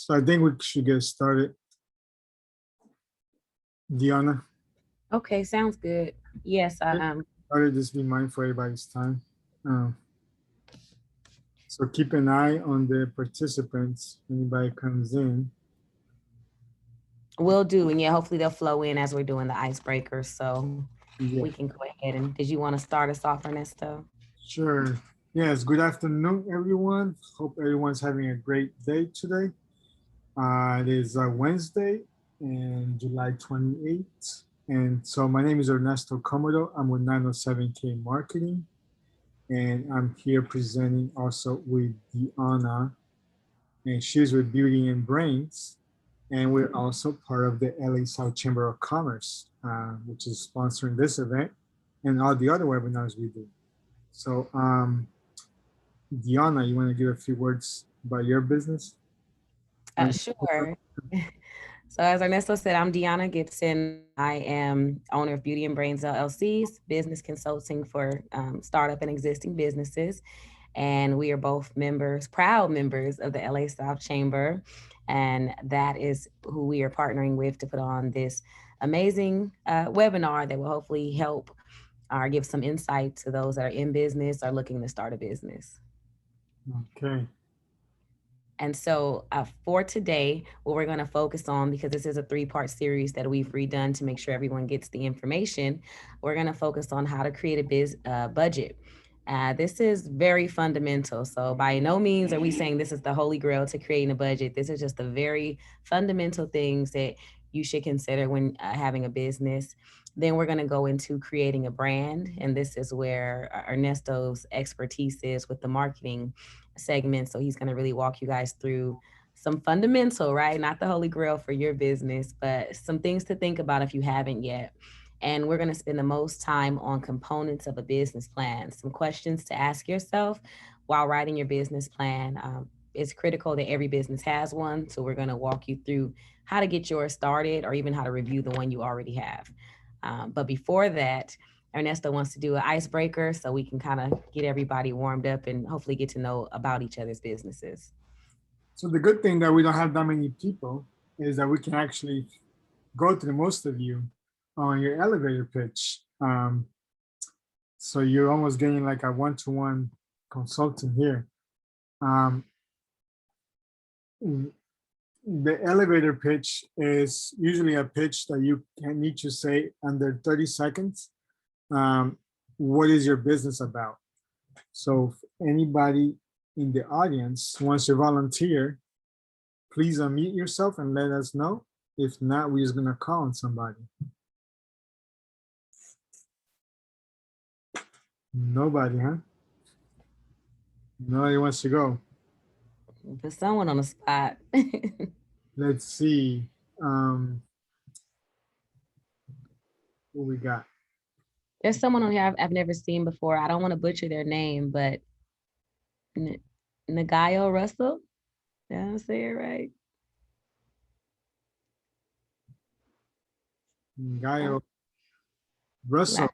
So I think we should get started. Diana, Okay, sounds good. Yes, I am. just be mindful of everybody's time. So keep an eye on the participants. Anybody comes in. Will do. And yeah, hopefully they'll flow in as we're doing the icebreakers. So Yeah, we can go ahead and did you want to start us off, Ernesto? sure. Yes, good afternoon, everyone. Hope everyone's having a great day today. It is Wednesday and July 28th. And so my name is Ernesto Comodo. I'm with 907K Marketing. And I'm here presenting also with Diana, and she's with Beauty and Brains. And we're also part of the LA South Chamber of Commerce, which is sponsoring this event and all the other webinars we do. So Diana, you want to give a few words about your business? Sure. So as Ernesto said, I'm Deanna Gibson. I am owner of Beauty and Brains LLC's business consulting for startup and existing businesses. And we are both members, proud members of the LA South Chamber. And that is who we are partnering with to put on this amazing webinar that will hopefully help or give some insight to those that are in business or looking to start a business. Okay. And so for today, what we're going to focus on, because this is a 3-part series that we've redone to make sure everyone gets the information, we're going to focus on how to create a budget. This is very fundamental. So by no means are we saying this is the holy grail to creating a budget. This is just the very fundamental things that you should consider when having a business. Then we're going to go into creating a brand. And this is where Ernesto's expertise is with the marketing segment. So he's going to really walk you guys through some fundamental, right? Not the holy grail for your business, but some things to think about if you haven't yet. And we're going to spend the most time on components of a business plan, some questions to ask yourself while writing your business plan. It's critical that every business has one. So we're going to walk you through how to get yours started or even how to review the one you already have. But before that, Ernesto wants to do an icebreaker so we can kind of get everybody warmed up and hopefully get to know about each other's businesses. So the good thing that we don't have that many people is that we can actually go to the most of you on your elevator pitch. So you're almost getting like a one-to-one consultant here. The elevator pitch is usually a pitch that you can need to say under 30 seconds. What is your business about? So if anybody in the audience wants to volunteer, please unmute yourself and let us know. If not, we're just gonna call on somebody. Nobody, huh? Nobody wants to go. Put someone on the spot. Let's see. What we got? There's someone on here I've never seen before. I don't want to butcher their name, but Nagayo Russell. Did I say it right? Nagayo Russell.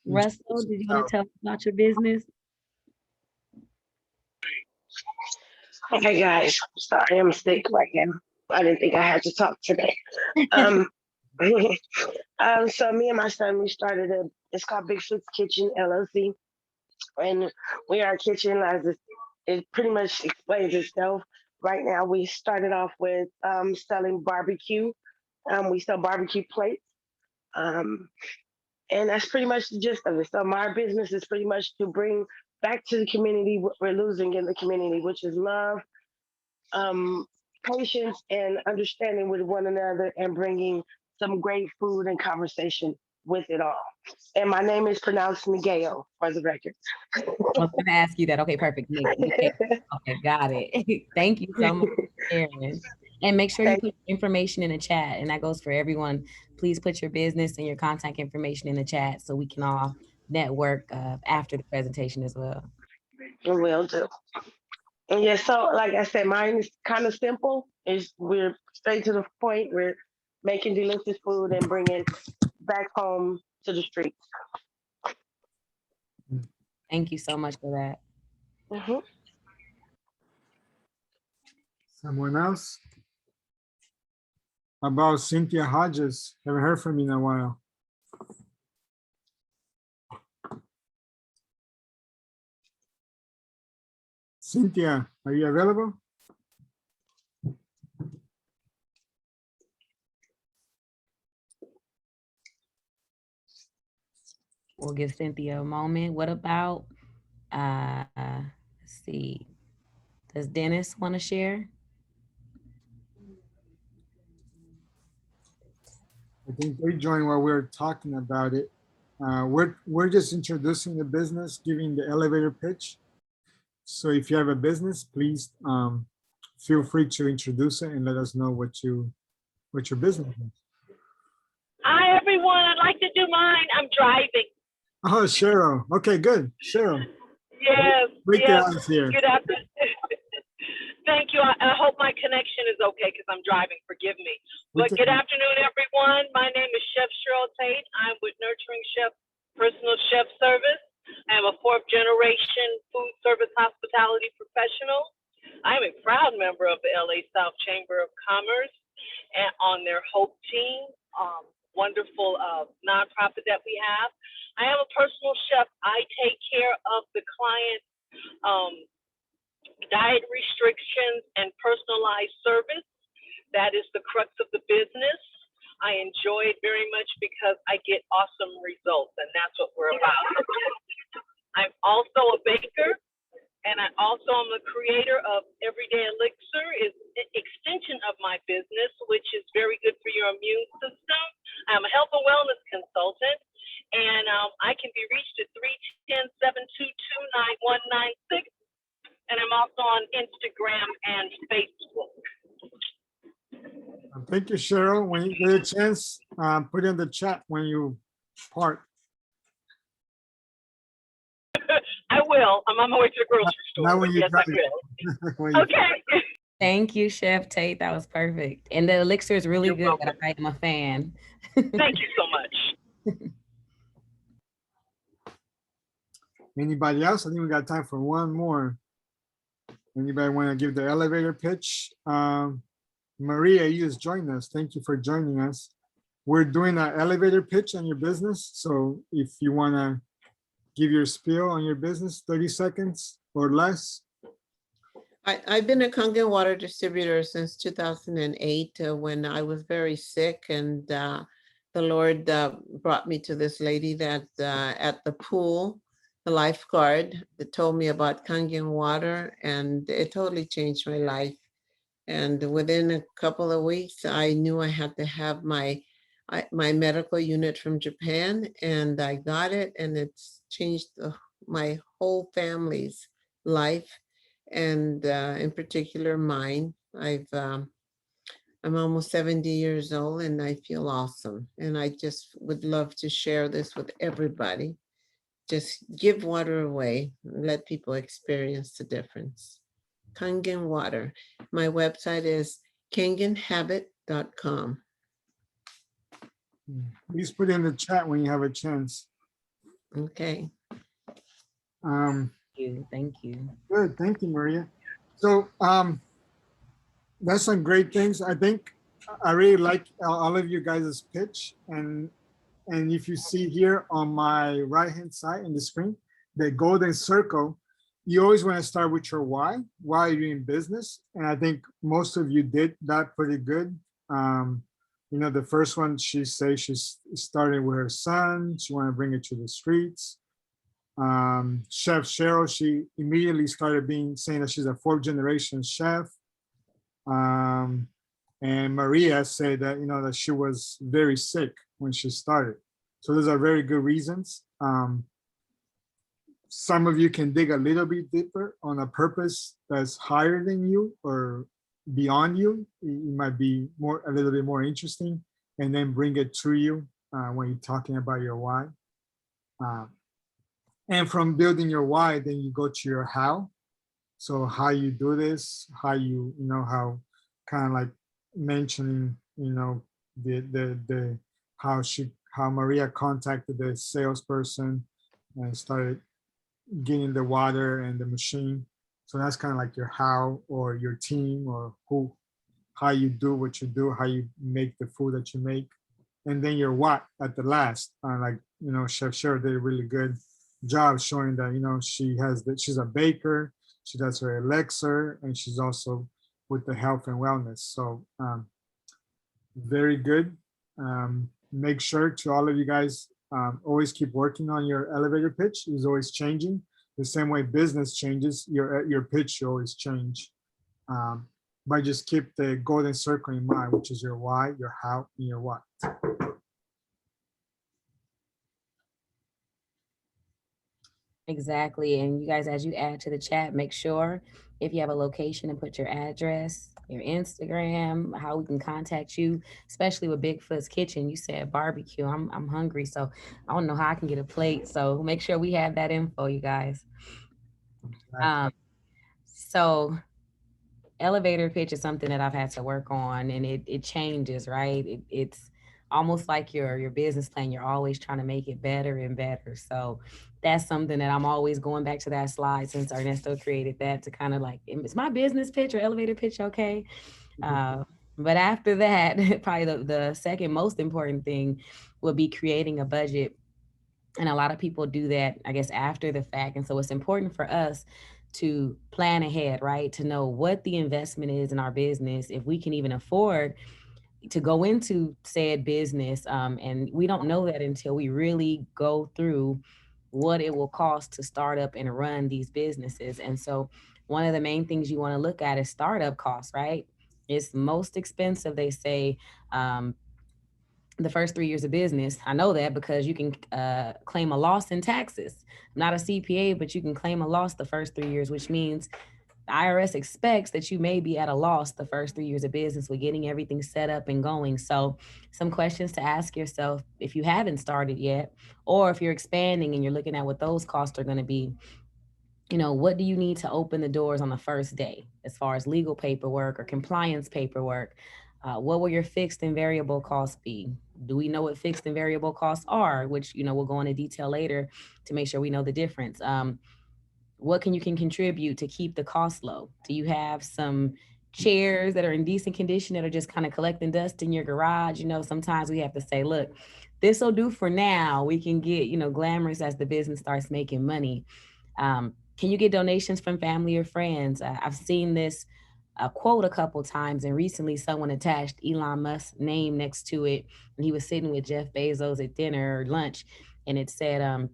Russell, did you want to tell us about your business? Okay, guys. Sorry, I'm sick right now. I didn't think I had to talk today. So me and my son, we started it's called Bigfoot's Kitchen LLC. And we are a kitchen, as it pretty much explains itself. Right now, we started off with selling barbecue. We sell barbecue plates. And that's pretty much the gist of it. So my business is pretty much to bring back to the community what we're losing in the community, which is love, patience, and understanding with one another, and bringing some great food and conversation with it all. And my name is pronounced Miguel, for the record. I was going to ask you that. Okay, perfect. Okay, got it. Thank you so much for sharing. And make sure you put information in the chat, and that goes for everyone. Please put your business and your contact information in the chat so we can all network after the presentation as well. Will do. And yeah, so like I said, mine is kind of simple. We're straight to the point. We're making delicious food and bringing back home to the streets. Thank you so much for that. Someone else? about Cynthia Hodges? Haven't heard from you in a while. Cynthia, are you available? We'll give Cynthia a moment. What about, let's see, does Dennis want to share? I think they joined while we were talking about it. We're just introducing the business, giving the elevator pitch. So if you have a business, please feel free to introduce it and let us know what your business is. Hi, everyone. I'd like to do mine. I'm driving. Oh, Cheryl. Okay, good. Cheryl. Yes. Break Yes. the ice here. Good afternoon. Thank you. I hope my connection is okay because I'm driving. Forgive me. But good afternoon, everyone. My name is Chef Cheryl Tate. I'm with Nurturing Chef Personal Chef Service. I am a fourth generation food service hospitality professional. I am a proud member of the LA South Chamber of Commerce and on their HOPE team, wonderful nonprofit that we have. I am a personal chef. I take care of the client's diet restrictions and personalized service. That is the crux of the business. I enjoy it very much because I get awesome results, and that's what we're about. I'm also a baker, and I also am the creator of Everyday Elixir, is an extension of my business, which is very good for your immune system. I'm a health and wellness consultant, and I can be reached at 310-722-9196. And I'm also on Instagram and Facebook. Thank you, Cheryl. When you get a chance, put in the chat when you park. I will. I'm on my way to the grocery store. Not when you Yes, I drive. will. Okay. Thank you, Chef Tate. That was perfect. And the elixir is really You're good. welcome. I am a fan. Thank you so much. Anybody else? I think we got time for one more. Anybody want to give the elevator pitch? Maria, you just joined us. Thank you for joining us. We're doing an elevator pitch on your business. So if you want to give your spiel on your business, 30 seconds or less. I've been a Kangen water distributor since 2008 when I was very sick, and the Lord brought me to this lady that at the pool, the lifeguard, that told me about Kangen water, and it totally changed my life. And within a couple of weeks, I knew I had to have my medical unit from Japan, and I got it, and it's changed my whole family's life, and in particular mine. I'm almost 70 years old, and I feel awesome, and I just would love to share this with everybody. Just give water away, let people experience the difference. Kangen water. My website is kangenhabit.com. Please put in the chat when you have a chance. Okay. Thank you. Good, thank you, Maria. So that's some great things. I think I really like all of you guys' pitch, and if you see here on my right-hand side in the screen, the golden circle, you always want to start with your why. Why are you in business? And I think most of you did that pretty good. You know, the first one, she says she's starting with her son. She want to bring it to the streets. Chef Cheryl, she immediately started saying that she's a fourth generation chef. And Maria said that, you know, that she was very sick when she started. So those are very good reasons. Some of you can dig a little bit deeper on a purpose that's higher than you or beyond you. It might be a little bit more interesting, and then bring it to you when you're talking about your why. And from building your why, then you go to your how. So how you do this, how you know, how kind of like mentioning, you know, how Maria contacted the salesperson and started getting the water and the machine. So that's kind of like your how, or your team, or how you do what you do, how you make the food that you make, and then your what at the last. Like Chef Cheryl did a really good job showing that she's a baker, she does her elixir, and she's also with the health and wellness. So very good. Make sure to all of you guys always keep working on your elevator pitch. It's always changing. The same way business changes, your pitch should always change. Um, but just keep the golden circle in mind, which is your why, your how, and your what. Exactly. And you guys, as you add to the chat, make sure if you have a location and put your address, your Instagram, how we can contact you, especially with Bigfoot's Kitchen. You said barbecue. I'm hungry, so I don't know how I can get a plate. So make sure we have that info, you guys. Um, so elevator pitch is something that I've had to work on, and it changes, right? It's almost like your business plan. You're always trying to make it better and better. So that's something that I'm always going back to that slide since Ernesto created that to kind of like, is my business pitch or elevator pitch okay? But after that, probably the second most important thing would be creating a budget, and a lot of people do that, I guess, after the fact. And so it's important for us to plan ahead, right? To know what the investment is in our business, if we can even afford to go into said business. And we don't know that until we really go through what it will cost to start up and run these businesses. And so one of the main things you want to look at is startup costs, right? It's most expensive, they say, the first 3 years of business. I know that because you can claim a loss in taxes. I'm not a CPA, but you can claim a loss the first 3 years, which means the IRS expects that you may be at a loss the first 3 years of business with getting everything set up and going. So some questions to ask yourself if you haven't started yet, or if you're expanding and you're looking at what those costs are going to be. What do you need to open the doors on the first day as far as legal paperwork or compliance paperwork? What will your fixed and variable costs be? Do we know what fixed and variable costs are? Which, we'll go into detail later to make sure we know the difference. What can contribute to keep the cost low? Do you have some chairs that are in decent condition that are just kind of collecting dust in your garage? Sometimes we have to say, look, this will do for now. We can get, glamorous as the business starts making money. Can you get donations from family or friends? I've seen this quote a couple times, and recently someone attached Elon Musk's name next to it, and he was sitting with Jeff Bezos at dinner or lunch, and it said,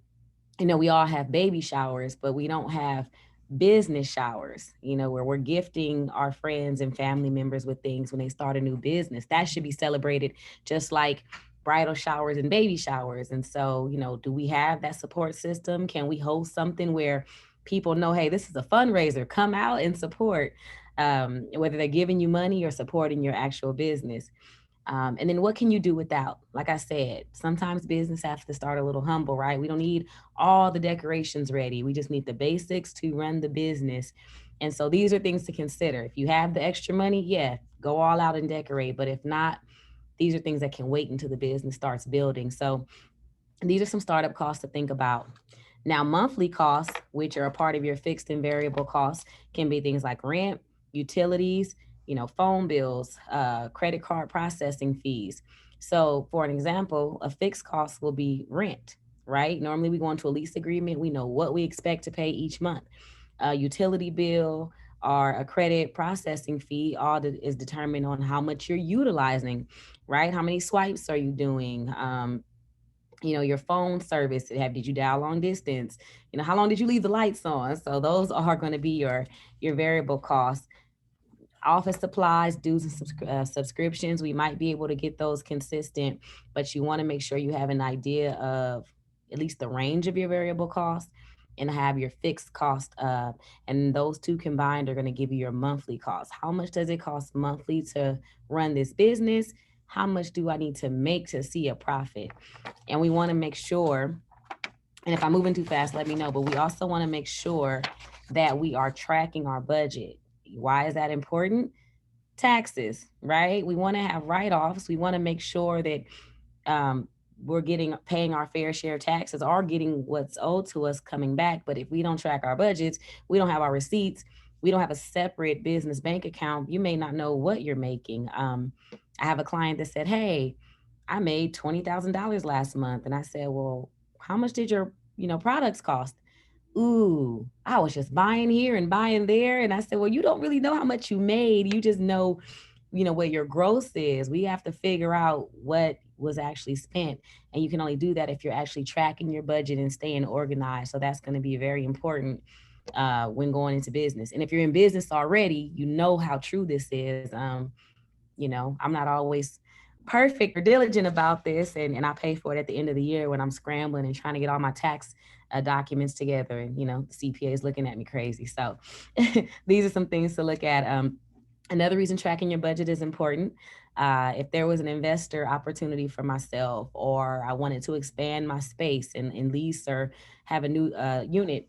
we all have baby showers, but we don't have business showers, where we're gifting our friends and family members with things when they start a new business. That should be celebrated just like bridal showers and baby showers. And so, do we have that support system? Can we host something where people know, hey, this is a fundraiser, come out and support, whether they're giving you money or supporting your actual business? And then what can you do without? Like I said, sometimes business has to start a little humble, right? We don't need all the decorations ready. We just need the basics to run the business. And so these are things to consider. If you have the extra money, yeah, go all out and decorate. But if not, these are things that can wait until the business starts building. So these are some startup costs to think about. Now, monthly costs, which are a part of your fixed and variable costs, can be things like rent, utilities, phone bills, credit card processing fees. So, for an example, a fixed cost will be rent, right? Normally, we go into a lease agreement. We know what we expect to pay each month. A utility bill or a credit processing fee, all that is determined on how much you're utilizing, right? How many swipes are you doing? Your phone service, did you dial long distance, how long did you leave the lights on? So those are going to be your variable costs. Office supplies, dues, and subscriptions, we might be able to get those consistent, but you want to make sure you have an idea of at least the range of your variable costs and have your fixed cost and those two combined are going to give you your monthly cost. How much does it cost monthly to run this business? How much do I need to make to see a profit? And we want to make sure, and if I'm moving too fast, let me know, but we also want to make sure that we are tracking our budget. Why is that important? Taxes, right? We want to have write-offs. We want to make sure that we're paying our fair share of taxes or getting what's owed to us coming back. But if we don't track our budgets, we don't have our receipts, we don't have a separate business bank account, you may not know what you're making. I have a client that said, "Hey, I made $20,000 last month," and I said, "Well, how much did your products cost?" "Ooh, I was just buying here and buying there." And I said, "Well, you don't really know how much you made. You just know, what your gross is. We have to figure out what was actually spent. And you can only do that if you're actually tracking your budget and staying organized. So that's going to be very important when going into business. And if you're in business already, you know how true this is. I'm not always perfect or diligent about this, and I pay for it at the end of the year when I'm scrambling and trying to get all my tax documents together, and the CPA is looking at me crazy. So these are some things to look at. Another reason tracking your budget is important. If there was an investor opportunity for myself, or I wanted to expand my space and lease or have a new unit,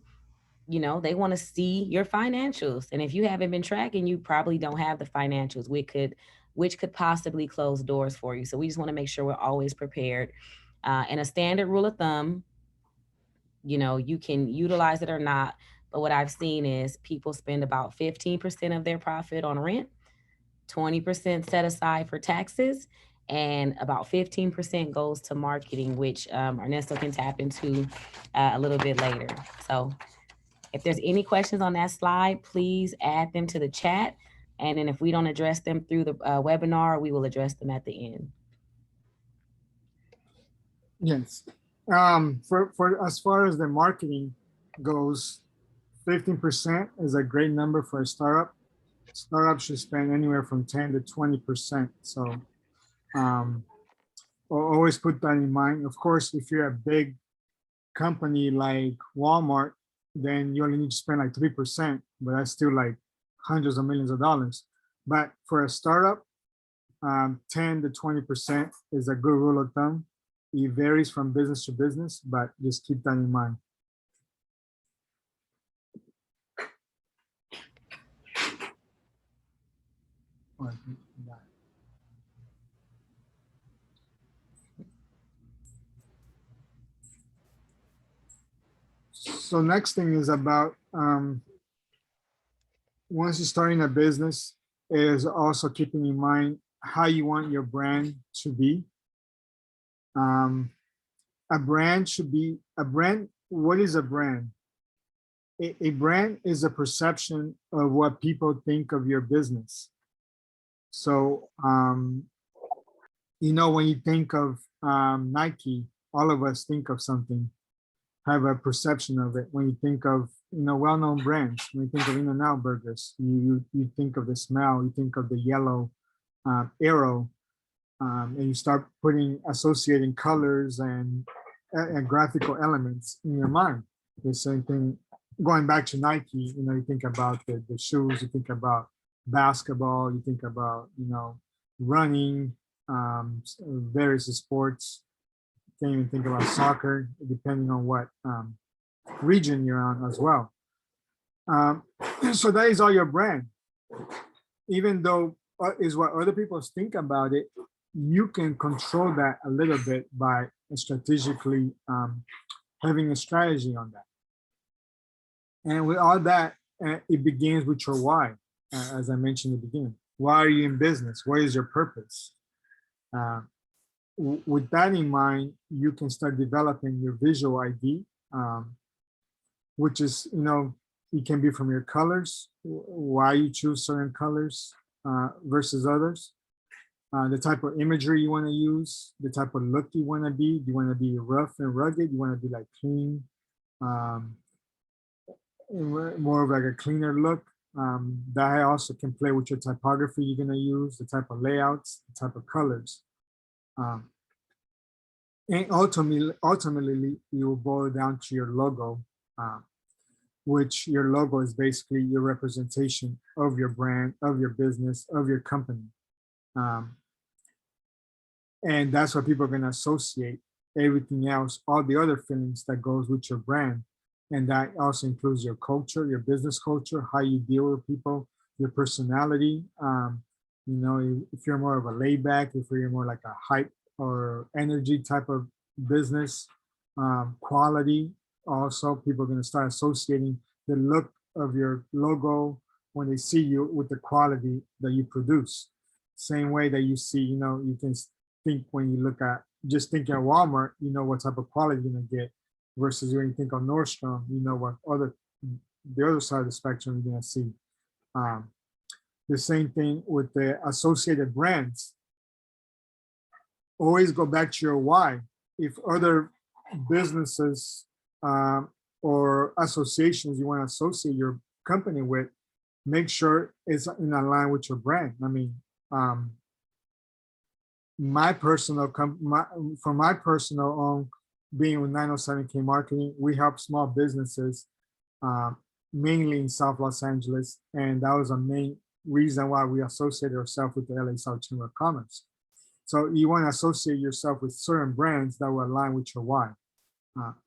they want to see your financials. And if you haven't been tracking, you probably don't have the financials, which could possibly close doors for you. So we just want to make sure we're always prepared. And a standard rule of thumb, you can utilize it or not, but what I've seen is people spend about 15% of their profit on rent, 20% set aside for taxes, and about 15% goes to marketing, which Ernesto can tap into a little bit later. So if there's any questions on that slide, please add them to the chat. And then if we don't address them through the webinar, we will address them at the end. Yes. For as far as the marketing goes, 15% is a great number for a startup. Startups should spend anywhere from 10 to 20%. So always put that in mind. Of course, if you're a big company like Walmart, then you only need to spend like 3%, but that's still like hundreds of millions of dollars. But for a startup, 10 to 20% is a good rule of thumb. It varies from business to business, but just keep that in mind. So next thing is about once you're starting a business, is also keeping in mind how you want your brand to be. A brand should be a brand. What is a brand? A brand is a perception of what people think of your business. So, when you think of Nike, all of us think of something, have a perception of it. When you think of well-known brands, when you think of In-N-Out burgers, you think of the smell, you think of the yellow arrow, and you start associating colors and graphical elements in your mind. The same thing going back to Nike. You think about the shoes, you think about basketball, you think about running, various sports. Can't even think about soccer, depending on what region you're on as well. So that is all your brand. Even though is what other people think about it, you can control that a little bit by strategically having a strategy on that. And with all that, it begins with your why, as I mentioned in the beginning. Why are you in business? What is your purpose? With that in mind, you can start developing your visual ID, which is, it can be from your colors, why you choose certain colors versus others, the type of imagery you want to use, the type of look you want to be. Do you want to be rough and rugged? You want to be like clean, more of like a cleaner look. That also can play with your typography you're going to use, the type of layouts, the type of colors. And ultimately, you will boil down to your logo, which your logo is basically your representation of your brand, of your business, of your company. And that's what people are going to associate everything else, all the other feelings that goes with your brand. And that also includes your culture, your business culture, how you deal with people, your personality. If you're more of a laid back, if you're more like a hype or energy type of business, quality. Also, people are going to start associating the look of your logo when they see you with the quality that you produce. Same way that you see, you can think when you look at just thinking at Walmart, you know what type of quality you're gonna get, versus when you think of Nordstrom, you know what the other side of the spectrum you're gonna see. Um, the same thing with the associated brands. Always go back to your why. If other businesses or associations you want to associate your company with, make sure it's in line with your brand. I mean, my personal for my personal own, being with 907K Marketing, we help small businesses, um, mainly in South Los Angeles, and that was a main reason why we associated ourselves with the LA South Chamber of Commerce. So you want to associate yourself with certain brands that will align with your why.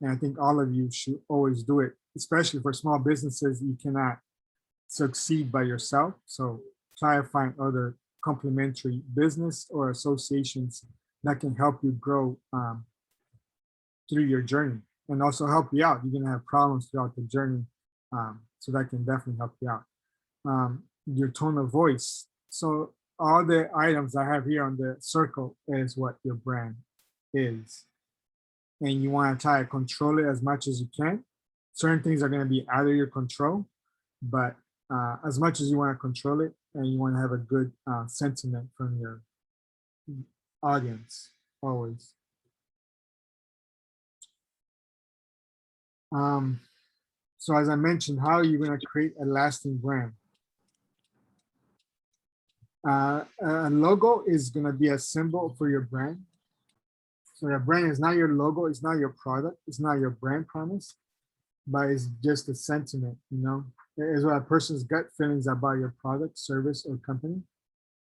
And I think all of you should always do it, especially for small businesses. You cannot succeed by yourself. So try to find other complementary business or associations that can help you grow through your journey and also help you out. You're going to have problems throughout the journey. So that can definitely help you out. Your tone of voice. So all the items I have here on the circle is what your brand is. And you want to try to control it as much as you can. Certain things are going to be out of your control, but as much as you want to control it, and you want to have a good sentiment from your audience, always. So as I mentioned, how are you going to create a lasting brand? A logo is going to be a symbol for your brand. So your brand is not your logo, it's not your product, it's not your brand promise, but it's just a sentiment, It's what a person's gut feelings about your product, service, or company.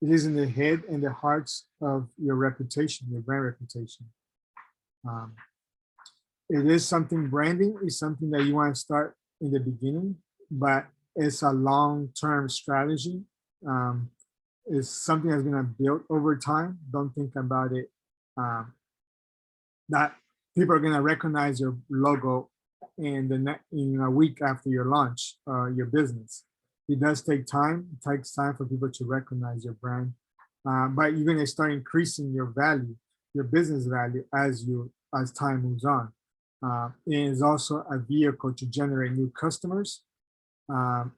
It is in the head and the hearts of your reputation, your brand reputation. It is something, branding is something that you want to start in the beginning, but it's a long-term strategy. It's something that's going to build over time. Don't think about it that people are going to recognize your logo in a week after your launch, your business. It does take time. It takes time for people to recognize your brand, but you're going to start increasing your value, your business value, as time moves on. It is also a vehicle to generate new customers. It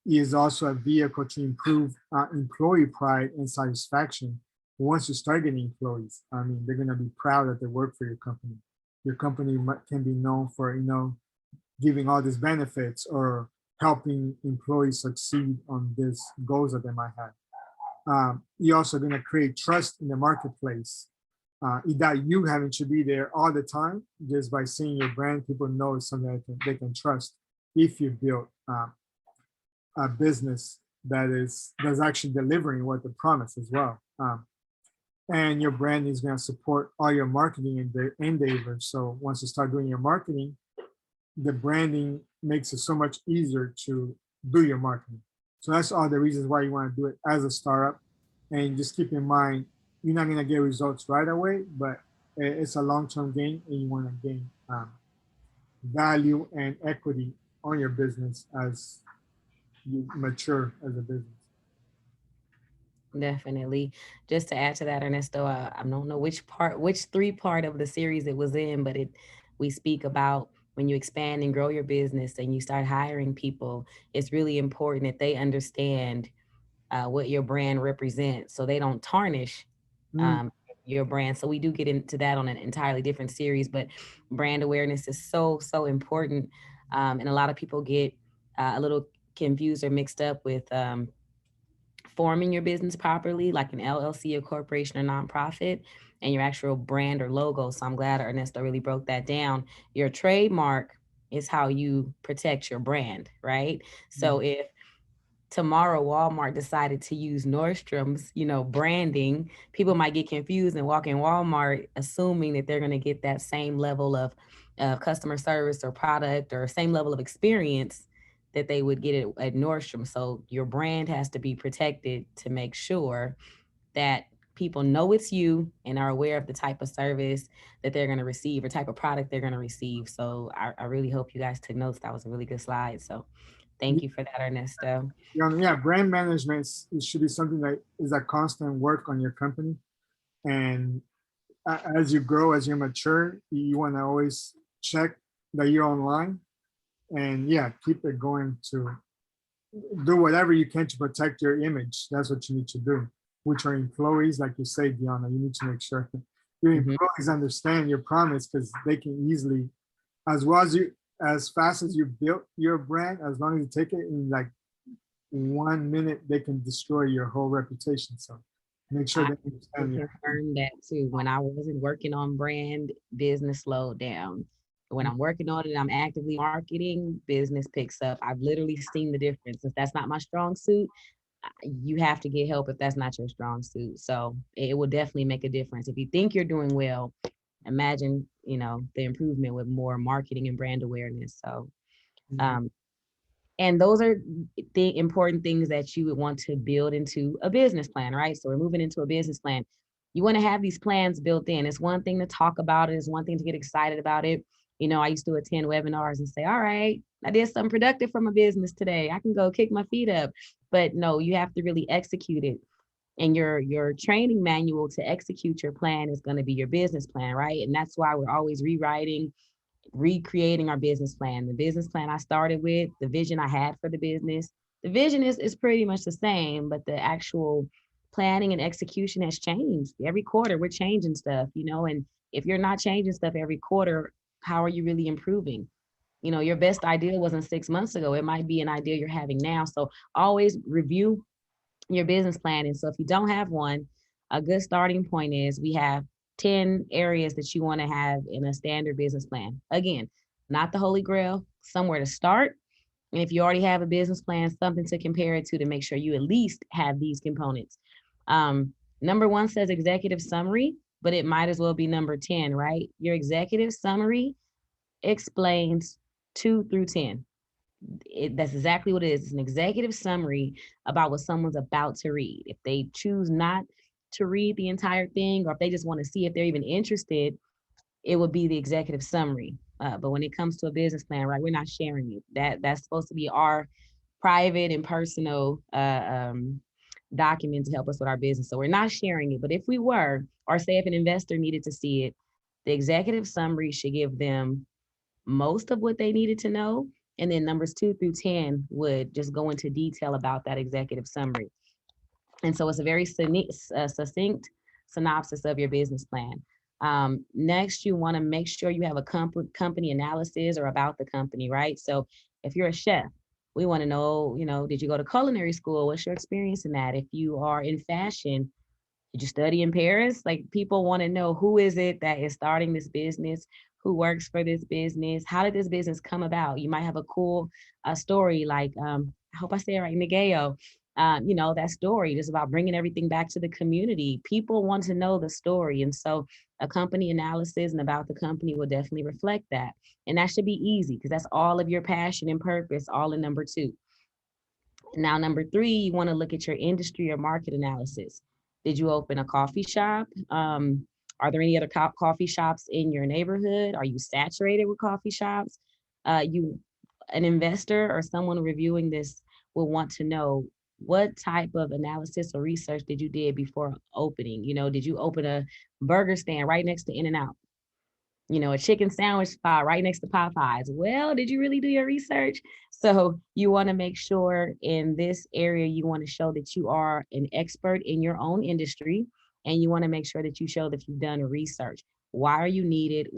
is also a vehicle to improve employee pride and satisfaction. Once you start getting employees, I mean, they're going to be proud that they work for your company. Your company can be known for, giving all these benefits or helping employees succeed on these goals that they might have. You're also going to create trust in the marketplace. That you having to be there all the time, just by seeing your brand, people know it's something they can trust if you build a business that's actually delivering what they promise as well. And your brand is going to support all your marketing endeavors. So once you start doing your marketing, the branding makes it so much easier to do your marketing. So that's all the reasons why you want to do it as a startup. And just keep in mind, you're not going to get results right away, but it's a long-term gain, and you want to gain value and equity on your business as you mature as a business. Definitely. Just to add to that, Ernesto, I don't know which 3-part of the series it was in, but we speak about when you expand and grow your business and you start hiring people, it's really important that they understand what your brand represents, so they don't tarnish your brand. So we do get into that on an entirely different series, but brand awareness is so important, and a lot of people get a little confused or mixed up with forming your business properly, like an LLC, a corporation, or nonprofit, and your actual brand or logo. So I'm glad Ernesto really broke that down. Your trademark is how you protect your brand, right? So if tomorrow Walmart decided to use Nordstrom's, branding, people might get confused and walk in Walmart assuming that they're going to get that same level of customer service or product or same level of experience that they would get at Nordstrom. So your brand has to be protected to make sure that people know it's you and are aware of the type of service that they're going to receive or type of product they're going to receive. So I really hope you guys took notes. That was a really good slide. So Thank you for that, Ernesto. Yeah, brand management it should be something that is a constant work on your company. And as you grow, as you mature, you want to always check that you're online, and yeah, keep it going to do whatever you can to protect your image. That's what you need to do. Which are employees, like you say, Diana, you need to make sure your employees understand your promise, because they can easily, as well as you, as fast as you build your brand, as long as you take it in like 1 minute, they can destroy your whole reputation. So make sure I they understand you. confirm that too. When I wasn't working on brand, business slowed down. When I'm working on it, I'm actively marketing, business picks up. I've literally seen the difference. If that's not my strong suit, you have to get help if that's not your strong suit. So it will definitely make a difference. If you think you're doing well, imagine, the improvement with more marketing and brand awareness. So, um, and those are the important things that you would want to build into a business plan, right? So we're moving into a business plan. You want to have these plans built in. It's one thing to talk about it. It's one thing to get excited about it. I used to attend webinars and say, all right, I did something productive for my business today. I can go kick my feet up. But no, you have to really execute it. And your training manual to execute your plan is going to be your business plan, right? And that's why we're always rewriting, recreating our business plan. The business plan I started with, the vision I had for the business, the vision is pretty much the same, but the actual planning and execution has changed. Every quarter, we're changing stuff, and if you're not changing stuff every quarter, how are you really improving? Your best idea wasn't 6 months ago. It might be an idea you're having now. So always review your business plan. And so if you don't have one, a good starting point is we have 10 areas that you want to have in a standard business plan. Again, not the holy grail, somewhere to start. And if you already have a business plan, something to compare it to make sure you at least have these components. Number one says executive summary, but it might as well be number 10, right? Your executive summary explains 2 through 10. That's exactly what it is. It's an executive summary about what someone's about to read. If they choose not to read the entire thing, or if they just want to see if they're even interested, it would be the executive summary. But when it comes to a business plan, right, we're not sharing it. That's supposed to be our private and personal document to help us with our business. So we're not sharing it. But if we were, or say if an investor needed to see it, the executive summary should give them most of what they needed to know. And then numbers 2 through 10 would just go into detail about that executive summary. And so it's a very succinct synopsis of your business plan. Next, you want to make sure you have a company analysis or about the company, right? So if you're a chef, we want to know, did you go to culinary school? What's your experience in that? If you are in fashion, did you study in Paris? Like, people want to know, who is it that is starting this business? Who works for this business? How did this business come about? You might have a cool story like, I hope I say it right, Nageo. That story is about bringing everything back to the community. People want to know the story. And so a company analysis and about the company will definitely reflect that. And that should be easy because that's all of your passion and purpose, all in number 2. Now, number 3, you want to look at your industry or market analysis. Did you open a coffee shop? Are there any other coffee shops in your neighborhood? Are you saturated with coffee shops? An investor or someone reviewing this will want to know, what type of analysis or research did you did before opening? Did you open a burger stand right next to In-N-Out? A chicken sandwich spot right next to Popeyes. Well, did you really do your research? So you want to make sure in this area, you want to show that you are an expert in your own industry, and you want to make sure that you show that you've done research. Why are you needed?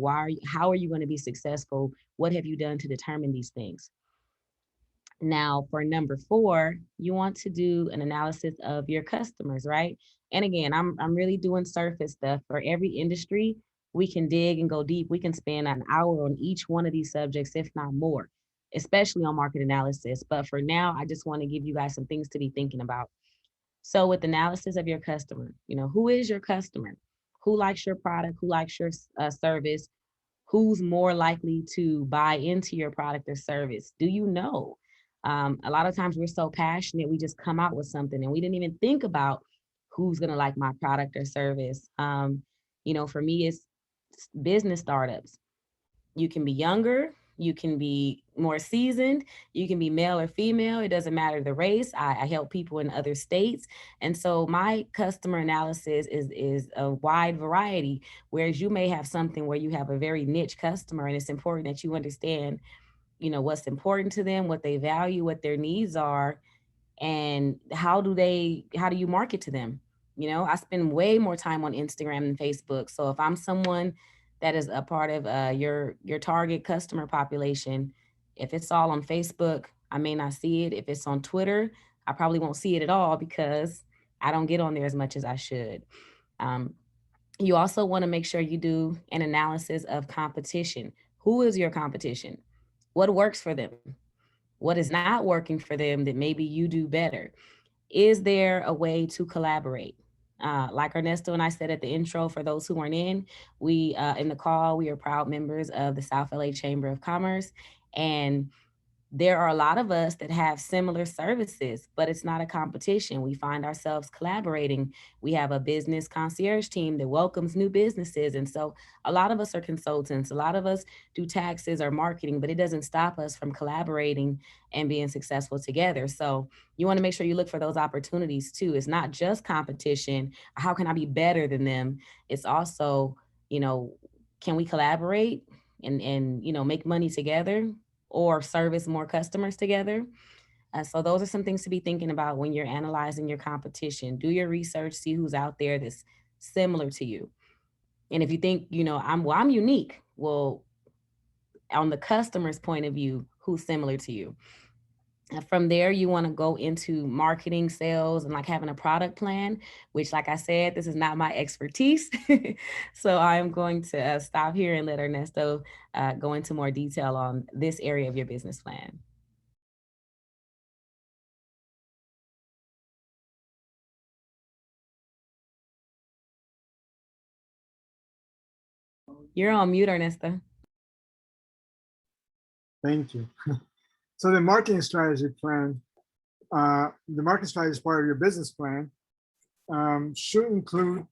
How are you going to be successful? What have you done to determine these things? Now, for number 4, you want to do an analysis of your customers, right? And again, I'm really doing surface stuff. For every industry, we can dig and go deep. We can spend an hour on each one of these subjects, if not more, especially on market analysis. But for now, I just want to give you guys some things to be thinking about. So with analysis of your customer, who is your customer? Who likes your product? Who likes your service? Who's more likely to buy into your product or service? Do you know? A lot of times we're so passionate, we just come out with something and we didn't even think about who's going to like my product or service. For me, it's business startups. You can be younger, You can be more seasoned. You can be male or female. It doesn't matter the race. I help people in other states. And so my customer analysis is a wide variety, whereas you may have something where you have a very niche customer, and it's important that you understand, what's important to them, what they value, what their needs are, and how do you market to them. I spend way more time on Instagram than Facebook. So if I'm someone that is a part of your target customer population, if it's all on Facebook, I may not see it. If it's on Twitter, I probably won't see it at all because I don't get on there as much as I should. um, you also want to make sure you do an analysis of competition. Who is your competition? What works for them? What is not working for them that maybe you do better? Is there a way to collaborate? Like Ernesto and I said at the intro, for those who weren't we in the call, we are proud members of the South LA Chamber of Commerce, and there are a lot of us that have similar services, but it's not a competition. We find ourselves collaborating. We have a business concierge team that welcomes new businesses. And so a lot of us are consultants, a lot of us do taxes or marketing, but it doesn't stop us from collaborating and being successful together. So you want to make sure you look for those opportunities too. It's not just competition. How can I be better than them? It's also, you know, can we collaborate and make money together, or service more customers together? So those are some things to be thinking about when you're analyzing your competition. Do your research, see who's out there that's similar to you. And if you think, I'm unique, well, on the customer's point of view, who's similar to you? And from there, you want to go into marketing, sales, and like having a product plan, which, like I said, this is not my expertise. So I'm going to stop here and let Ernesto go into more detail on this area of your business plan. You're on mute, Ernesto. Thank you. So the marketing strategy plan, the marketing strategy is part of your business plan, should include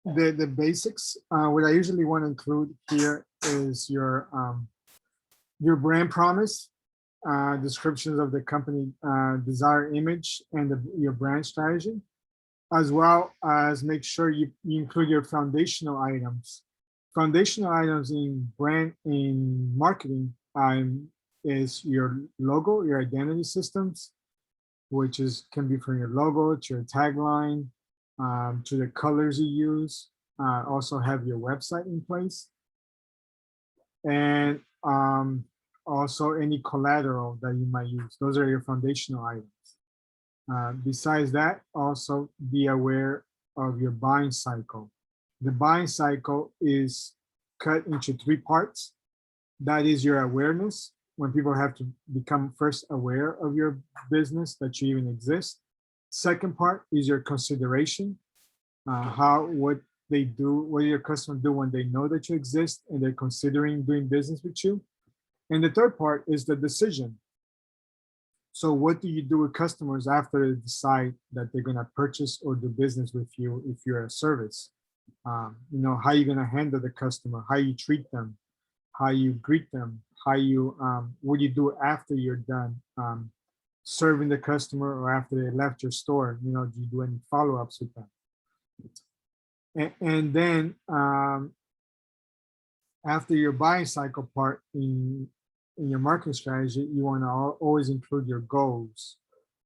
the basics. What I usually want to include here is your brand promise, descriptions of the company desired image, and your brand strategy, as well as make sure you include your foundational items. Foundational items in marketing is your logo, your identity systems, which can be from your logo to your tagline, to the colors you use. Also have your website in place, and also any collateral that you might use. Those are your foundational items. Besides that, also be aware of your buying cycle. The buying cycle is cut into 3 parts. That is your awareness, when people have to become first aware of your business, that you even exist. Second part is your consideration, what they do, what your customers do when they know that you exist and they're considering doing business with you. And the third part is the decision. So what do you do with customers after they decide that they're going to purchase or do business with you if you're a service? How are you going to handle the customer, how you treat them, how you greet them, what you do after you're done serving the customer, or after they left your store. Do you do any follow-ups with them? And then after your buying cycle part in your marketing strategy, you want to always include your goals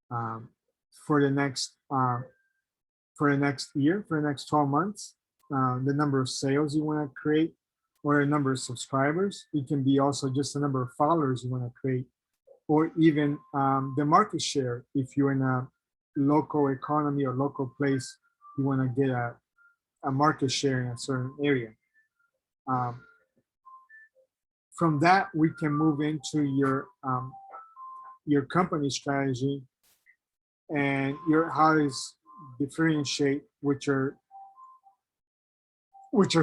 for the next year, for the next 12 months, the number of sales you want to create, or a number of subscribers. It can be also just the number of followers you want to create, or even the market share. If you're in a local economy or local place, you want to get a market share in a certain area. From that, we can move into your company strategy and how is differentiate with your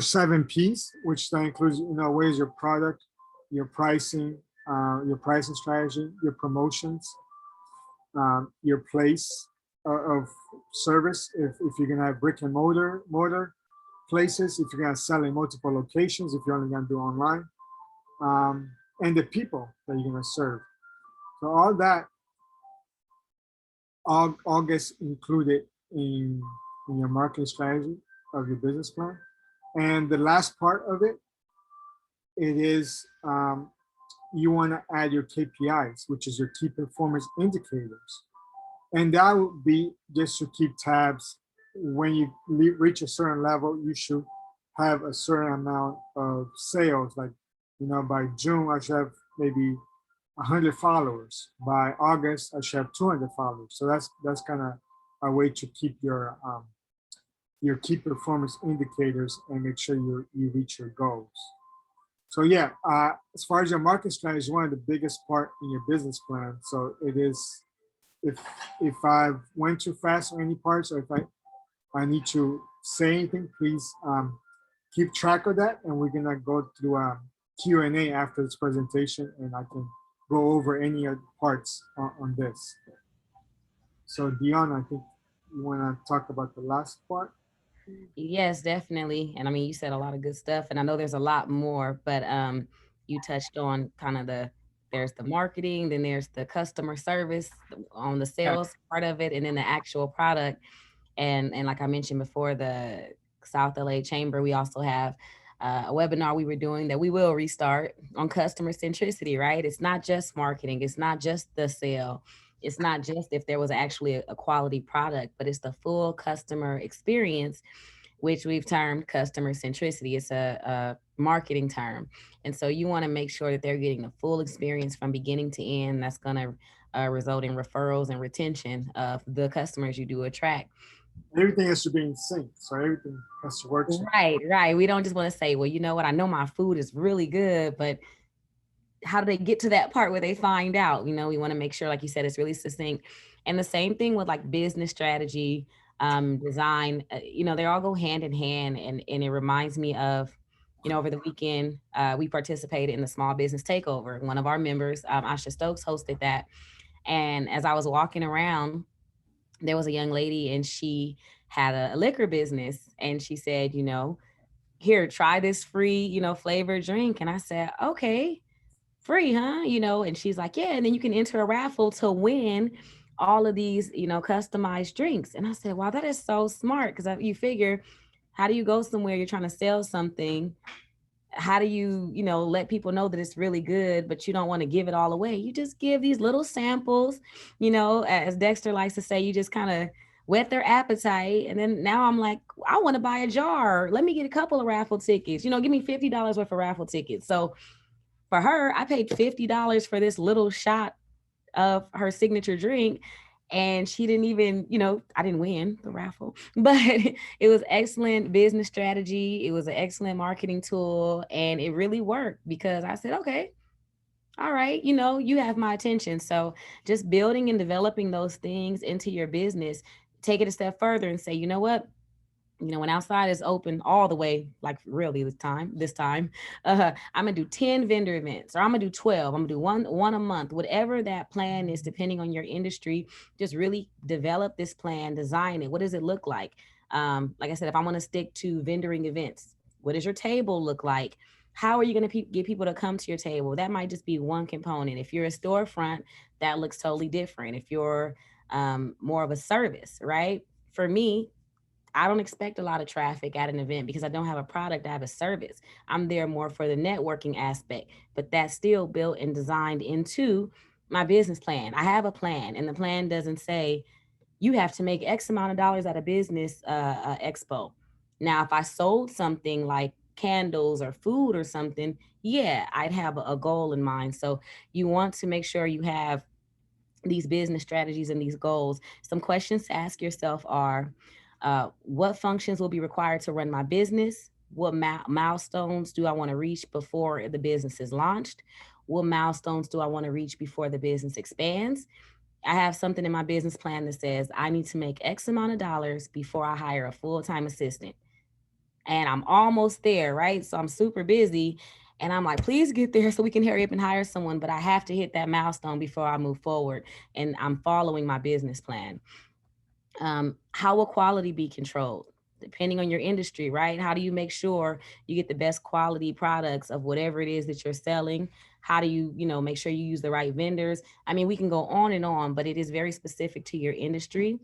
7 P's, which that includes, what is your product, your pricing strategy, your promotions, your place of service. If you're gonna have brick and mortar places, if you're gonna sell in multiple locations, if you're only gonna do online, and the people that you're going to serve. So all that all gets included in your marketing strategy of your business plan. And the last part of it, it is you want to add your KPIs, which is your key performance indicators. And that would be just to keep tabs. When you reach a certain level, you should have a certain amount of sales. Like, by June, I should have maybe 100 followers. By August, I should have 200 followers. So that's kind of a way to keep your key performance indicators and make sure you reach your goals. So yeah, as far as your market strategy is one of the biggest part in your business plan. So it is, if if I went too fast on any parts, or if I need to say anything, please keep track of that, and we're gonna go through a Q&A after this presentation, and I can go over any other parts on this. So Dion, I think you want to talk about the last part. Yes, definitely. And I mean, you said a lot of good stuff, and I know there's a lot more, but you touched on kind of there's the marketing, then there's the customer service on the Yeah. sales part of it, and then the actual product. And like I mentioned before, the South LA Chamber, we also have a webinar we were doing that we will restart on customer centricity, right? It's not just marketing, it's not just the sale, it's not just if there was actually a quality product, but it's the full customer experience, which we've termed customer centricity. It's a marketing term. And so you want to make sure that they're getting the full experience from beginning to end. That's going to result in referrals and retention of the customers you do attract. Everything has to be in sync, so everything has to work. Right, right. We don't just want to say, well, you know what? I know my food is really good, but how do they get to that part where they find out? We want to make sure, like you said, it's really succinct. And the same thing with like business strategy, design, they all go hand in hand. And it reminds me of, over the weekend, we participated in the small business takeover. One of our members, Asha Stokes, hosted that. And as I was walking around, there was a young lady and she had a liquor business. And she said, here, try this free, flavored drink. And I said, okay, free, huh? And she's like, yeah. And then you can enter a raffle to win all of these, customized drinks. And I said, wow, that is so smart. Because you figure, how do you go somewhere, you're trying to sell something? How do you, let people know that it's really good, but you don't want to give it all away? You just give these little samples, as Dexter likes to say, you just kind of whet their appetite. And then now I'm like, I want to buy a jar. Let me get a couple of raffle tickets, give me $50 worth of raffle tickets. So for her, I paid $50 for this little shot of her signature drink. And she didn't even, I didn't win the raffle, but it was excellent business strategy. It was an excellent marketing tool. And it really worked because I said, okay, all right, you have my attention. So just building and developing those things into your business, take it a step further and say, you know what? When outside is open all the way, like really this time, I'm gonna do 10 vendor events, or I'm gonna do 12. I'm gonna do one a month, whatever that plan is, depending on your industry. Just really develop this plan, design it. What does it look like? Like I said, if I want to stick to vendoring events, what does your table look like? How are you going to get people to come to your table? That might just be one component. If you're a storefront, that looks totally different. If you're more of a service, right? For me, I don't expect a lot of traffic at an event because I don't have a product, I have a service. I'm there more for the networking aspect, but that's still built and designed into my business plan. I have a plan, and the plan doesn't say you have to make X amount of dollars at a business expo. Now, if I sold something like candles or food or something, yeah, I'd have a goal in mind. So you want to make sure you have these business strategies and these goals. Some questions to ask yourself are, what functions will be required to run my business? What milestones do I want to reach before the business is launched? What milestones do I want to reach before the business expands? I have something in my business plan that says I need to make X amount of dollars before I hire a full-time assistant. And I'm almost there, right? So I'm super busy. And I'm like, please get there so we can hurry up and hire someone. But I have to hit that milestone before I move forward. And I'm following my business plan. How will quality be controlled? depending on your industry, right? How do you make sure you get the best quality products of whatever it is that you're selling? How do you, make sure you use the right vendors? I mean, we can go on and on, but it is very specific to your industry.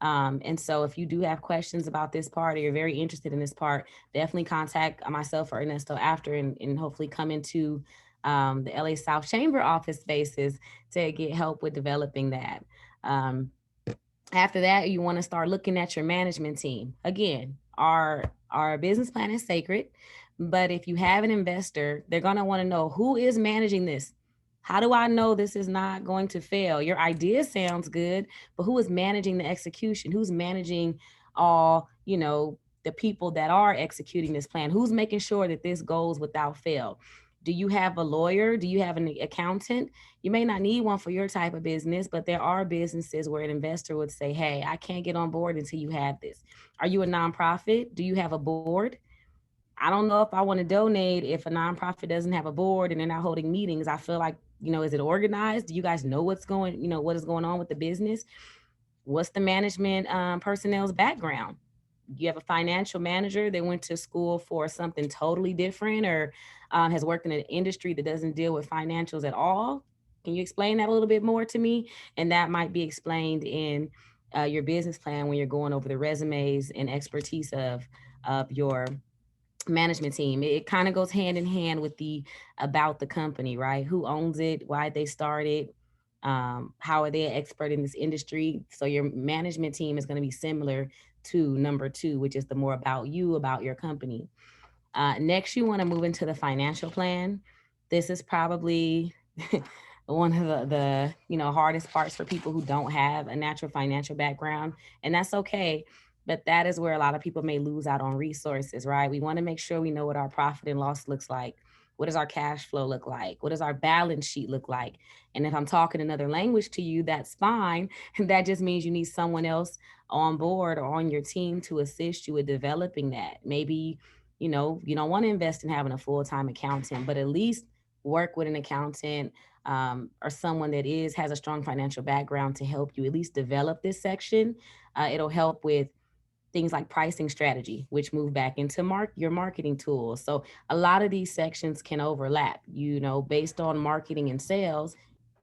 And so if you do have questions about this part, or you're very interested in this part, definitely contact myself or Ernesto after, and hopefully come into the LA South Chamber office spaces to get help with developing that. Um, After that, you want to start looking at your management team. Again, our business plan is sacred, but if you have an investor, they're going to want to know who is managing this. How do I know this is not going to fail? Your idea sounds good, but who is managing the execution? Who's managing all, the people that are executing this plan? Who's making sure that this goes without fail? Do you have a lawyer? Do you have an accountant? You may not need one for your type of business, but there are businesses where an investor would say, hey, I can't get on board until you have this. Are you a nonprofit? Do you have a board? I don't know if I want to donate if a nonprofit doesn't have a board and they're not holding meetings. I feel like, is it organized? Do you guys know what is going on with the business? What's the management personnel's background? You have a financial manager that went to school for something totally different, or has worked in an industry that doesn't deal with financials at all. Can you explain that a little bit more to me? And that might be explained in your business plan when you're going over the resumes and expertise of your management team. It kind of goes hand in hand with the about the company, right? Who owns it? Why they started? How are they an expert in this industry? So your management team is going to be similar to number two, which is the more about you, about your company. Next, you want to move into the financial plan. This is probably one of the hardest parts for people who don't have a natural financial background, and that's okay. But that is where a lot of people may lose out on resources, right? We want to make sure we know what our profit and loss looks like. What does our cash flow look like? What does our balance sheet look like? And if I'm talking another language to you, that's fine. That just means you need someone else on board or on your team to assist you with developing that. Maybe you don't want to invest in having a full-time accountant, but at least work with an accountant or someone that has a strong financial background to help you at least develop this section. It'll help with things like pricing strategy, which move back into your marketing tools. So a lot of these sections can overlap. Based on marketing and sales,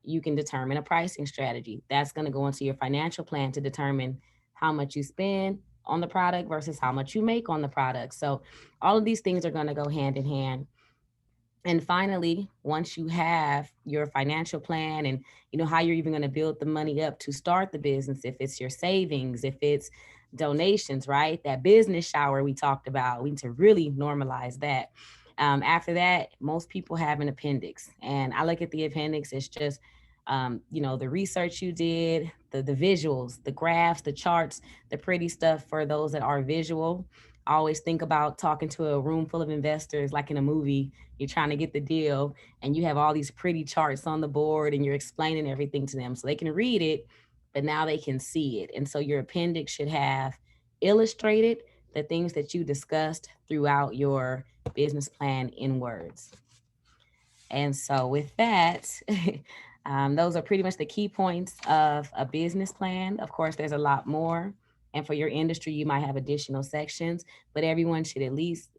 you can determine a pricing strategy. That's going to go into your financial plan to determine how much you spend on the product versus how much you make on the product. So all of these things are going to go hand in hand. And finally, once you have your financial plan and how you're even going to build the money up to start the business, if it's your savings, if it's donations, right? That business shower we talked about, we need to really normalize that. After that, most people have an appendix, and I look at the appendix as just the research you did, the visuals, the graphs, the charts, the pretty stuff for those that are visual. I always think about talking to a room full of investors, like in a movie. You're trying to get the deal, and you have all these pretty charts on the board, and you're explaining everything to them so they can read it, but now they can see it. And so your appendix should have illustrated the things that you discussed throughout your business plan in words. And so with that, those are pretty much the key points of a business plan. Of course, there's a lot more. And for your industry, you might have additional sections, but everyone should at least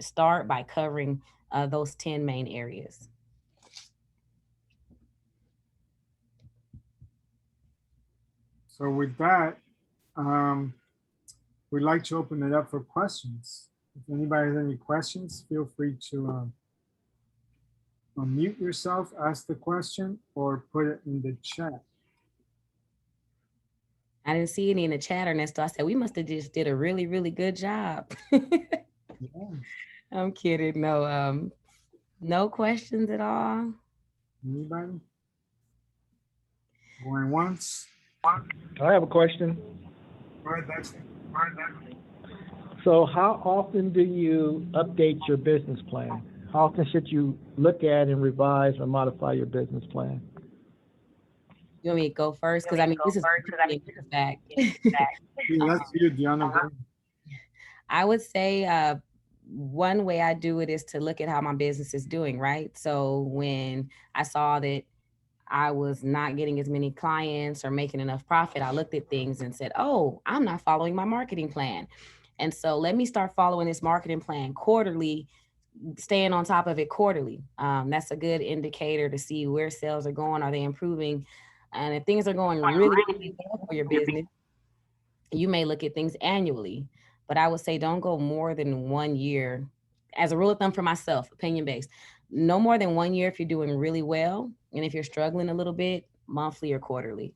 start by covering those 10 main areas. So with that, we'd like to open it up for questions. If anybody has any questions, feel free to unmute yourself, ask the question, or put it in the chat. I didn't see any in the chat, Ernesto. I said, we must have just did a really, really good job. Yeah. I'm kidding. No, no questions at all. Anybody? Going once? I have a question. Go ahead, Dexter. So how often do you update your business plan? How often should you look at and revise or modify your business plan? You want me to go first? Because I mean, this is back. Yeah, that's you, Diana. I would say one way I do it is to look at how my business is doing, right? So when I saw that I was not getting as many clients or making enough profit, I looked at things and said, oh, I'm not following my marketing plan. And so let me start following this marketing plan quarterly, staying on top of it quarterly. That's a good indicator to see where sales are going. Are they improving? And if things are going really, really well for your business, you may look at things annually. But I would say don't go more than 1 year. As a rule of thumb for myself, opinion based, no more than 1 year if you're doing really well. And if you're struggling a little bit, monthly or quarterly.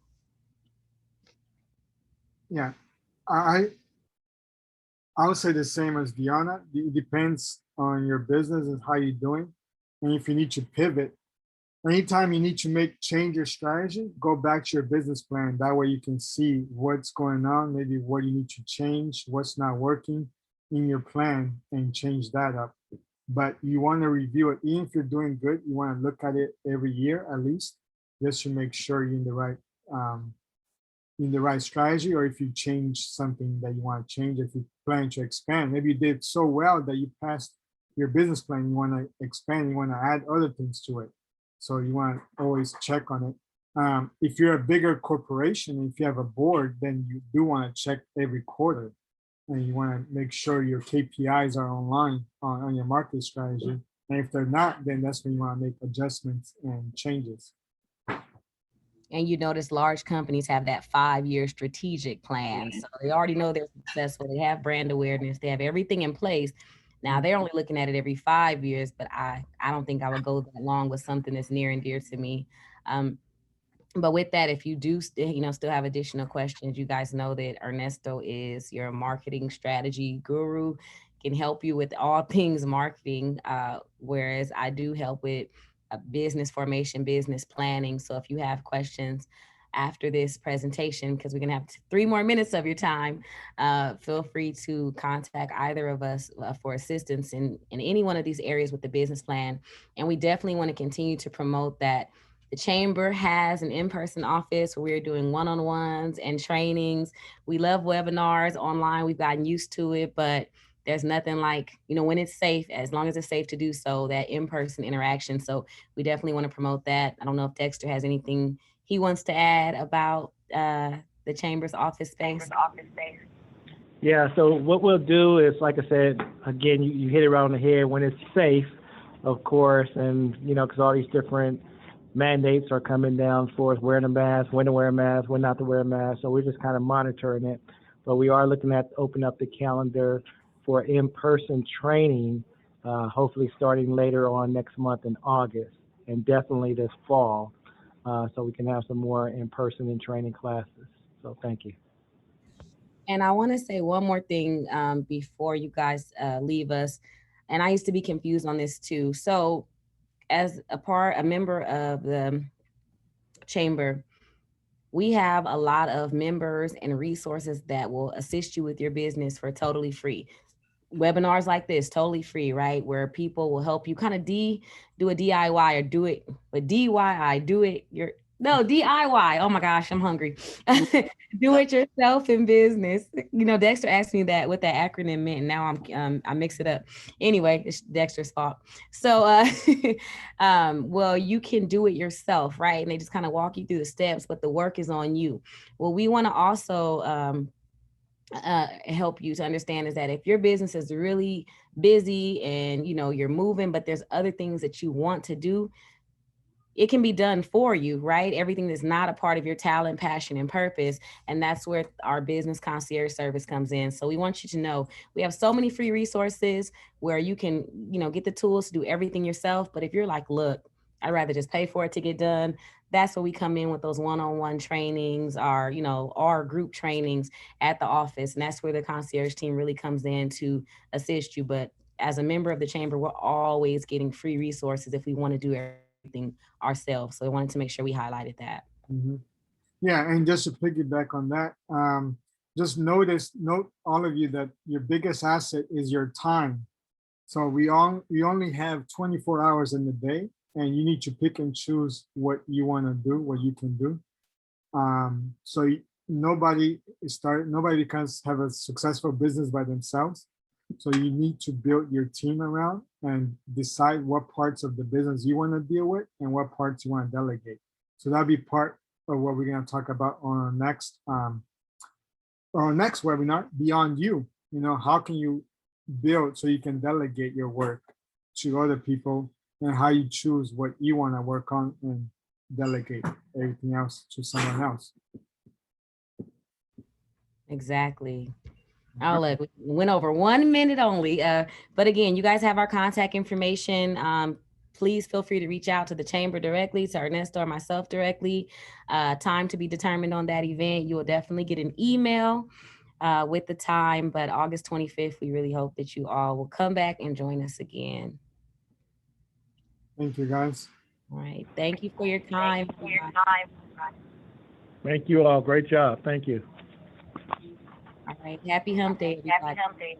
Yeah, I I would say the same as Diana. It depends on your business and how you're doing, and if you need to pivot. Anytime you need to change your strategy, go back to your business plan. That way you can see what's going on, maybe what you need to change, what's not working in your plan, and change that up. But you want to review it. Even if you're doing good, you want to look at it every year at least, just to make sure you're um, in the right strategy, or if you change something that you want to change, if you plan to expand. Maybe you did so well that you passed your business plan, you want to expand, you want to add other things to it. So you want to always check on it. If you're a bigger corporation, if you have a board, then you do want to check every quarter, and you want to make sure your KPIs are online on your market strategy. And if they're not, then that's when you want to make adjustments and changes. And you notice large companies have that 5-year strategic plan. So they already know they're successful. They have brand awareness. They have everything in place. Now they're only looking at it every 5 years, but I don't think I would go that long with something that's near and dear to me. But with that, if you do still have additional questions, you guys know that Ernesto is your marketing strategy guru, can help you with all things marketing, whereas I do help with business formation, business planning. So if you have questions after this presentation, because we're going to have 3 more minutes of your time, feel free to contact either of us for assistance in any one of these areas with the business plan. And we definitely want to continue to promote that. The chamber has an in-person office where we're doing one-on-ones and trainings. We love webinars online. We've gotten used to it, but there's nothing like, when it's safe, as long as it's safe to do so, that in-person interaction. So we definitely want to promote that. I don't know if Dexter has anything he wants to add about the chamber's office space. Yeah, so what we'll do is, like I said, again, you hit it right on the head when it's safe, of course, and, because all these different mandates are coming down for us, wearing a mask, when to wear a mask, when not to wear a mask. So we're just kind of monitoring it. But we are looking at open up the calendar for in-person training, hopefully starting later on next month in August, and definitely this fall, so we can have some more in-person and training classes. So thank you. And I want to say one more thing before you guys leave us. And I used to be confused on this too. So as a member of the chamber, we have a lot of members and resources that will assist you with your business for totally free. Webinars like this, totally free, right? Where people will help you kind of do a DIY or do it, but DIY, do it DIY. Oh my gosh, I'm hungry. Do it yourself in business. Dexter asked me that what that acronym meant, and now I mix it up. Anyway, it's Dexter's fault. So, well, you can do it yourself, right? And they just kind of walk you through the steps, but the work is on you. Well, we want to also help you to understand is that if your business is really busy and you're moving, but there's other things that you want to do, it can be done for you, right? Everything that's not a part of your talent, passion, and purpose. And that's where our business concierge service comes in. So we want you to know we have so many free resources where you can, get the tools to do everything yourself. But if you're like, look, I'd rather just pay for it to get done, that's where we come in with those one-on-one trainings, our group trainings at the office. And that's where the concierge team really comes in to assist you. But as a member of the chamber, we're always getting free resources if we want to do everything ourselves. So I wanted to make sure we highlighted that. Mm-hmm. Yeah, and just to piggyback on that, just note all of you that your biggest asset is your time. So we only have 24 hours in the day, and you need to pick and choose what you want to do, what you can do. So nobody becomes have a successful business by themselves. So you need to build your team around and decide what parts of the business you want to deal with and what parts you want to delegate. So that'll be part of what we're going to talk about on our next webinar, Beyond You. how can you build so you can delegate your work to other people, and how you choose what you want to work on and delegate everything else to someone else. Exactly. Oh, look, we went over 1 minute only. But again, you guys have our contact information. Please feel free to reach out to the chamber directly, to Ernesto or myself directly. Time to be determined on that event. You will definitely get an email with the time, but August 25th, we really hope that you all will come back and join us again. Thank you, guys. All right. Thank you for your time. Thank you all. Great job. Thank you. All right. Happy hump day, everybody.